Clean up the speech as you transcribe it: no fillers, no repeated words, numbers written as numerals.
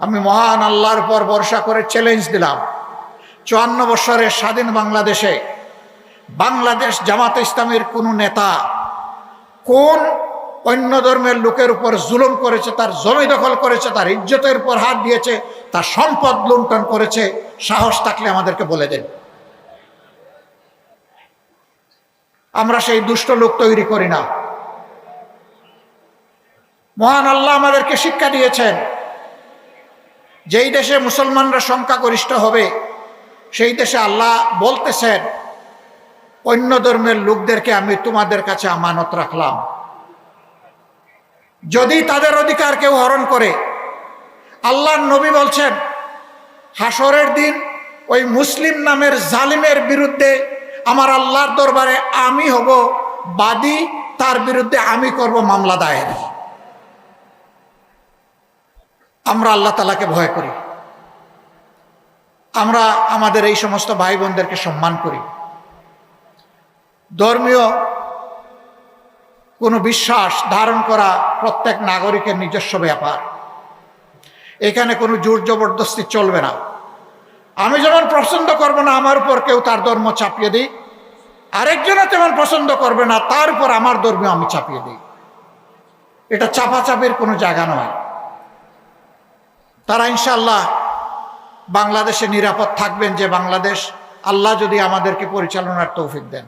আমি মহান আল্লাহর উপর ভরসা করে চ্যালেঞ্জ দিলাম, 54 বছরের স্বাধীন বাংলাদেশে বাংলাদেশ জামাতে ইসলামের কোন নেতা কোন অন্য ধর্মের লোকের উপর জুলুম করেছে, তার জমি দখল করেছে, তার ইজ্জতের উপর হাত দিয়েছে, তার সম্পদ লুণ্ঠন করেছে? সাহস থাকলে আমাদেরকে বলে দেন। আমরা সেই দুষ্ট লোক তৈরি করি না। মহান আল্লাহ আমাদেরকে শিক্ষা দিয়েছেন, যেই দেশে মুসলমানরা সংখ্যাগরিষ্ঠ হবে সেই দেশে আল্লাহ বলতেছেন, অন্য ধর্মের লোকদেরকে আমি তোমাদের কাছে আমানত রাখলাম, যদি তাদের অধিকার কেউ হরণ করে। আল্লাহর নবী বলছেন, হাসরের দিন ওই মুসলিম নামের জালিমের বিরুদ্ধে আমার আল্লাহর দরবারে আমি হব বাদী, তার বিরুদ্ধে আমি করব মামলা দায়ের। আমরা আল্লাহ তাআলাকে ভয় করি, আমরা আমাদের এই সমস্ত ভাই বোনদেরকে সম্মান করি। ধর্মীয় কোনো বিশ্বাস ধারণ করা প্রত্যেক নাগরিকের নিজস্ব ব্যাপার, এখানে কোনো জোর জবরদস্তি চলবে না। আমি যেমন পছন্দ করব না আমার উপর কেউ তার ধর্ম চাপিয়ে দিই, আরেকজনও তেমন পছন্দ করবে না তার উপর আমার ধর্ম আমি চাপিয়ে দিই। এটা চাপাচাপির কোনো জায়গা নয়। তারা ইনশাআল্লাহ বাংলাদেশে নিরাপদ থাকবেন, যে বাংলাদেশ আল্লাহ যদি আমাদেরকে পরিচালনার তৌফিক দেন।